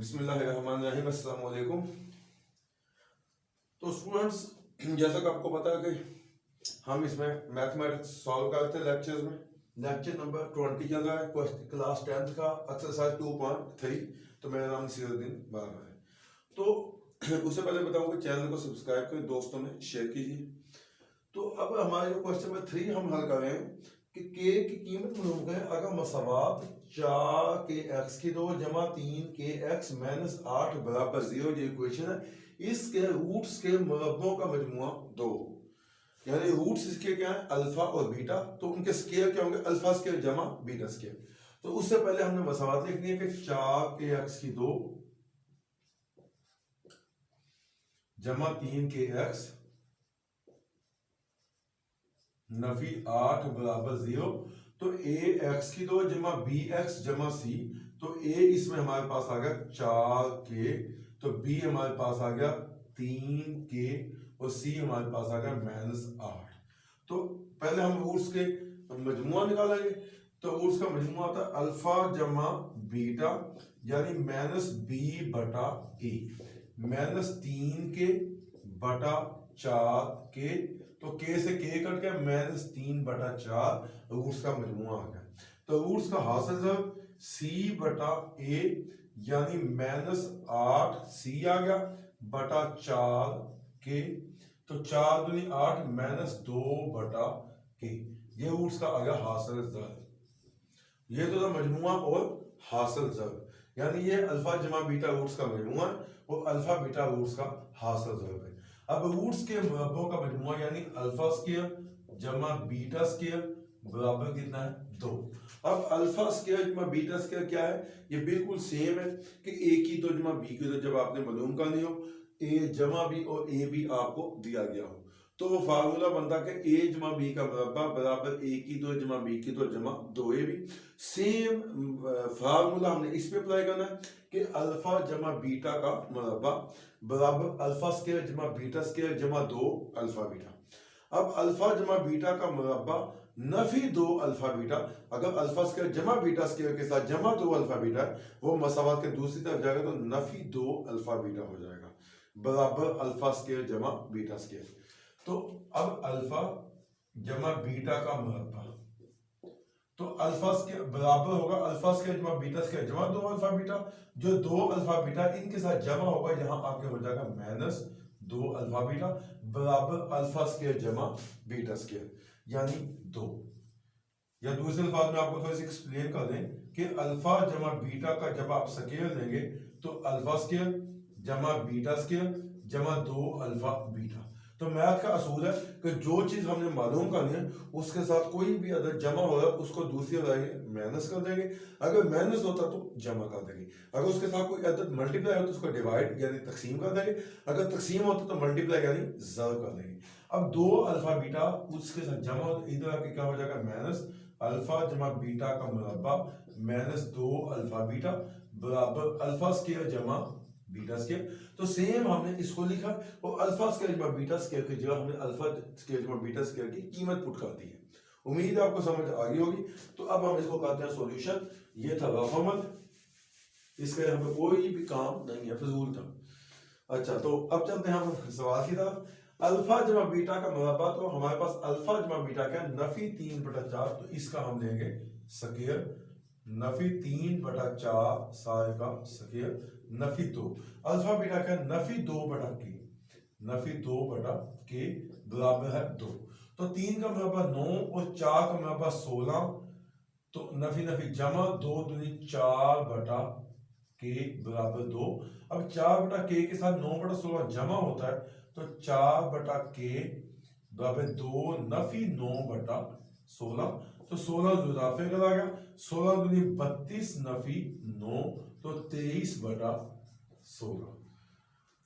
बिस्मिल्लाहिर्रहमानिर्रहीम, अस्सलाम वालेकुम। तो स्टूडेंट्स, जैसा कि आपको पता है कि हम इसमें मैथमेटिक्स सॉल्व करते हैं लेक्चर्स में। लेक्चर नंबर 20 चल रहा है, क्लास 10th का एक्सरसाइज 2.3। तो मेरा नाम सिराजुद्दीन बाबा है। तो उससे पहले बताऊं कि चैनल को सब्सक्राइब करें, दोस्तों में शेयर कीजिए। तो अब हमारे जो क्वेश्चन नंबर 3 हम हल कर रहे हैं कि के की कीमत मालूम करें अगर मसावात 4 के एक्स की 2 जमा 3 के एक्स माइनस 8 बराबर 0 जो इक्वेशन है, इसके रूट्स के मुरब्बों का मजमुआ 2, यानी रूट्स इसके क्या है अल्फा और बीटा, तो उनके स्केयर क्या होंगे अल्फा स्केयर जमा बीटा स्केयर। तो उससे पहले हमने मसावात लिखनी है कि 4 के एक्स की 2 जमा 3 के एक्स नफी 8 बराबर 0। तो ए एक्स की 2 जमा बी एक्स जमा सी, तो ए इसमें हमारे पास आ गया 4 के, तो बी हमारे पास आ गया 3 के और सी हमारे पास आ गया -8। तो पहले हम रूट्स के मजमुआ निकालेंगे। तो रूट्स का मजमुआ आता है अल्फा जमा बीटा, यानी -b बटा ए, -3 के बटा 4 के, तो के से के कट गया -3 बटा 4, रूट्स का मजमुआ आ गया। तो रूट्स का हासिल जब c बटा a, यानी -8 c आ गया बटा 4 के, तो 4 दूनी 8 -2 बटा के, ये रूट्स का आ गया हासिल जब। ये तो था मजमुआ और हासिल जब, यानी ये अल्फा जमा बीटा रूट्स का मजमुआ और अल्फा बीटा रूट्स का हासिल जब है। अब रूट्स के मुरब्बों का मजमुआ यानी अल्फा स्क्वायर जमा बीटा स्क्वायर बराबर कितना है 2। अब अल्फा स्क्वायर जमा बीटा स्क्वायर क्या है, ये बिल्कुल सेम है कि ए की 2 जमा बी की 2 जब आपने मालूम करनी हो, ए जमा बी और ए बी आपको दिया गया हो, तो वो फार्मूला बनता है कि ए जमा बी का मुरब्बा बराबर ए की 2 जमा बी की 2 जमा 2ab। सेम फार्मूला हमने इस पे अप्लाई करना है कि अल्फा जमा बीटा का मुरब्बा बराबर अल्फा स्क्वायर जमा बीटा स्क्वायर जमा 2 अल्फा बीटा। अब अल्फा जमा बीटा का मुरब्बा नफी 2 अल्फा बीटा, अगर अल्फा स्क्वायर जमा बीटा स्क्वायर के साथ जमा 2 अल्फा बीटा वो मसावात के दूसरी तरफ जाएगा तो नफी 2 अल्फा बीटा हो जाएगा बराबर अल्फा स्क्वायर जमा बीटा स्क्वायर। तो अब अल्फा जमा बीटा का मुरब्बा, तो अल्फा स्क्वायर बराबर होगा अल्फा स्क्वायर जमा बीटा स्क्वायर जमा 2 अल्फा बीटा, जो 2 अल्फा बीटा इनके साथ जमा होगा यहां आके हो जाएगा -2 अल्फा बीटा बराबर अल्फा स्क्वायर जमा बीटा स्क्वायर, यानी 2। या दूसरे अल्फाज में आपको थोड़ा सा एक्सप्लेन कर दें कि अल्फा जमा बीटा का जब आप स्क्वायर लेंगे तो अल्फा स्क्वायर जमा बीटा स्क्वायर जमा 2 अल्फा बीटा। तो मैथ का असूल है कि जो चीज हमने मालूम करनी है उसके साथ कोई भी अदद जमा हो रहा है उसको दूसरी अदद माइनस कर देंगे, अगर माइनस होता तो जमा कर देंगे, अगर उसके साथ कोई अदद मल्टीप्लाई हो तो उसको डिवाइड यानी तकसीम कर देंगे, अगर तकसीम होता तो मल्टीप्लाई यानी ज़र कर देंगे। अब 2 अल्फा बीटा उसके साथ जमा हो तो इधर आके क्या हो जाएगा माइनस अल्फा जमा बीटा का मुरब्बा -2 अल्फा बीटा बराबर अल्फा स्क्वायर जमा बीटा स्क्वायर। तो सेम हमने इसको लिखा और अल्फा स्क्वायर जमा बीटा स्क्वायर की जगह हमने अल्फा स्क्वायर जमा बीटा स्क्वायर की कीमत पुट कर दी है। उम्मीद है आपको समझ आ गई होगी। तो अब हम इसको करते हैं सॉल्यूशन। ये था रफ अमल, इसका हमें कोई भी काम नहीं है, फजूल था। अच्छा, तो अब चलते हैं हम सवाल की तरफ। अल्फा जमा बीटा का मुरब्बा, तो हमारे पास अल्फा जमा बीटा क्या है नफी 3 बटा 4, तो इसका हम लेंगे स्क्वायर नफी 3 बटा 4 सारे का स्क्वायर नफी 2, अल्फा बीटा का नफी 2 बटा के, नफी 2 बटा के बराबर है 2। तो 3 का मुरब्बा 9 और 4 का मुरब्बा 16, तो नफी नफी जमा 2 दूनी 4 बटा के बराबर 2। अब 4 बटा के के साथ 9 बटा 16 जमा होता है, तो 4 बटा के बराबर 2 नफी 9 बटा 16, तो 16 जुदाफे का आ गया, 16 दूनी 32 नफी 9, तो 23 बटा 16,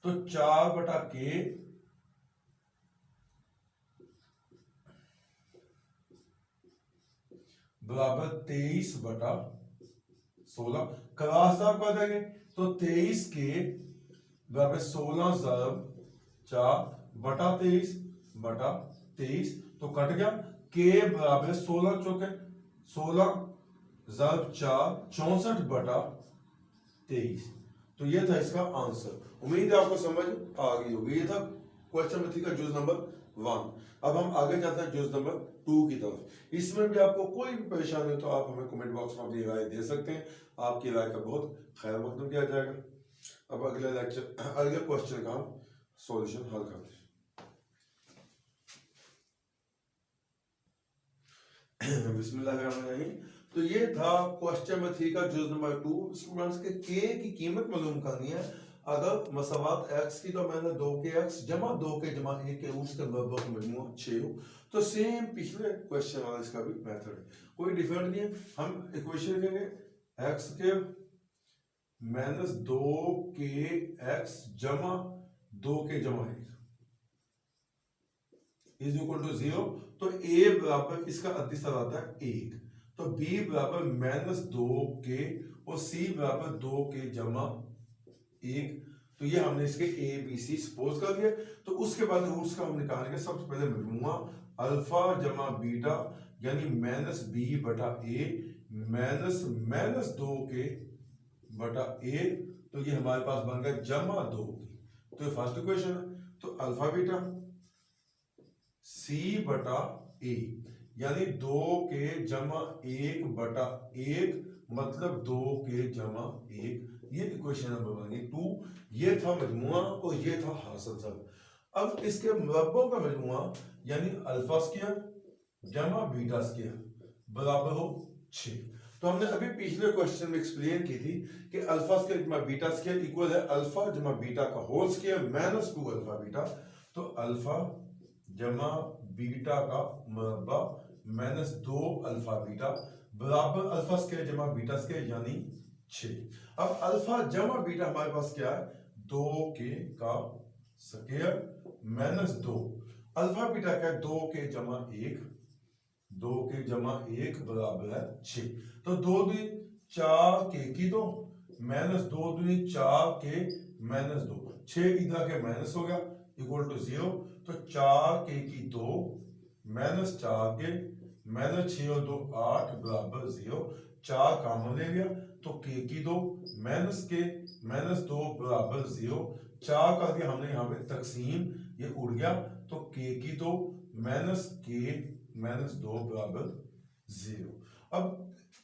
तो 4 बटा के बराबर 23 बटा 16, क्लास आप कर देंगे तो 23 के बराबर 16 ज़रब 4 बटा 23 बटा 23, तो कट गया के बराबर 16 चौके 16 ज़रब 4 64 बटा 23, तो ये था इसका आंसर। उम्मीद है आपको समझ आ गई होगी। ये था क्वेश्चन में का जुज नंबर 1। अब हम आगे जाते हैं जुज नंबर 2 की तरफ। इसमें भी आपको कोई भी परेशानी हो तो आप हमें कमेंट बॉक्स में अपनी राय दे सकते हैं। आपकी राय का बहुत खैर मकदम किया जाएगा। अब अगले क्वेश्चन का हम सॉल्यूशन हल करते हैं। बिस्मिल्लाहिर्रहमानिर्रहीम। तो ये था क्वेश्चन में 3 का जुज नंबर 2। स्टूडेंट्स के के की कीमत मालूम करनी है। अगर मसावत x की तो मैंने 2 के x जमा 2 के जमा 1 के उसके मरबा का मजमूआ 6 हो। तो सेम पिछले क्वेश्चन वाला इसका भी मेथड है, कोई डिफरेंट नहीं है। हम इक्वेशन लिखेंगे x के माइनस 2 के x जमा 2 के जमा 1 इज इक्वल टू 0। तो a बराबर इसका अदिशा आता है 1, तो b बराबर माइनस 2 के और c बराबर 2 के जमा 1। तो ये हमने इसके a b c सपोज कर दिया। तो उसके बाद रूट्स का हम निकालेंगे। सबसे पहले मजमूआ अल्फा जमा बीटा यानी माइनस b बटा a माइनस माइनस 2 के बटा 1। तो ये हमारे पास बन गया जमा 2 की। तो फर्स्ट इक्वेशन है। तो अल्फा बीटा c बटा a यानी 2 के जमा 1 बटा 1 मतलब 2 के जमा 1। ये इक्वेशन नंबर बन गई 2। ये था मजमुआ और ये था हासिल सब। अब इसके मुरब्बों का मजमुआ यानी अल्फा स्क्वायर जमा बीटा स्क्वायर बराबर हो 6। तो हमने अभी पिछले क्वेश्चन में एक्सप्लेन की थी कि अल्फा स्क्वायर जमा बीटा स्क्वायर इक्वल है अल्फा जमा बीटा का whole square minus 2 alpha beta. तो अल्फा जमा बीटा का मुरब्बा माइनस 2 अल्फा बीटा बराबर अल्फा स्क्वायर जमा बीटा स्क्वायर यानी 6। अब अल्फा जमा बीटा हमारे पास क्या है 2 के का स्क्वायर माइनस 2 अल्फा बीटा क्या है 2 के जमा 1 2 के जमा 1 बराबर है 6। तो 2 दूनी 4 के की 2 माइनस 2 दूनी 4 के माइनस 2 6 इधर के माइनस हो गया इक्वल टू 0। तो 4 के की 2 माइनस 4 के माइनस 6 और 2 8 बराबर 0। 4 कॉमन ले लिया तो के की 2 माइनस के माइनस 2 बराबर 0। 4 का दिया हमने यहाँ पे तकसीम ये उड़ गया। तो के की 2 माइनस के माइनस 2 बराबर 0। अब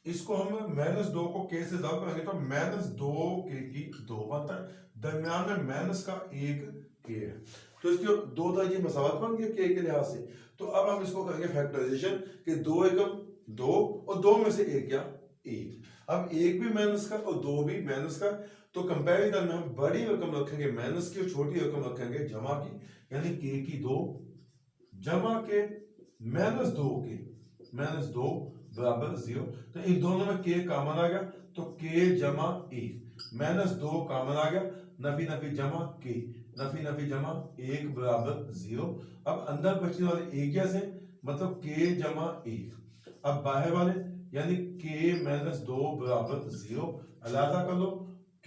इसको हम माइनस 2 को के से ज़ाब करेंगे तो माइनस 2 के की 2 बनता है। दरमियान में माइनस का 1 के है तो इसकी 2 दर्जे मसावत बन गया के लिहाज से। तो अब हम इसको करेंगे फैक्टराइजेशन कि 2 एकम 2 और 2 में से 1 क्या 1। अब 1 भी माइनस का और 2 भी माइनस का। तो कंपैरिजन में हम बड़ी रकम रखेंगे माइनस की और छोटी रकम रखेंगे जमा की यानी के की 2 जमा के माइनस 2 के माइनस 2 बराबर 0। तो इन दोनों में के कॉमन आ गया तो के जमा 1 माइनस 2 कॉमन आ गया नफी नफी जमा के नफी नफी जमा 1 बराबर 0। अब अंदर बचने वाले एक कैसे मतलब के जमा 1। अब बाहर वाले यानी के माइनस 2 बराबर 0 अलहदा कर लो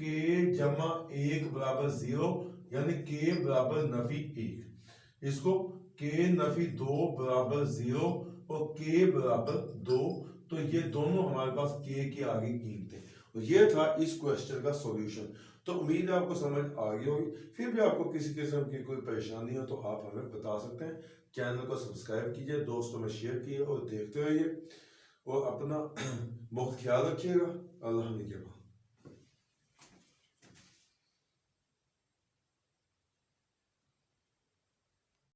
के जमा 1 बराबर 0 यानी के बराबर नफी 1। इसको के नफी 2 बराबर 0 और के बराबर 2। तो ये दोनों हमारे पास के की आगे कीमतें। और ये था इस क्वेश्चन का सॉल्यूशन। तो उम्मीद है आपको समझ आ गई होगी। फिर भी आपको किसी किस्म की कोई परेशानी हो तो आप हमें बता सकते हैं। चैनल को सब्सक्राइब कीजिए, दोस्तों में शेयर कीजिए और देखते रहिए और अपना बहुत ख्याल रखिएगा। अल्लाह ने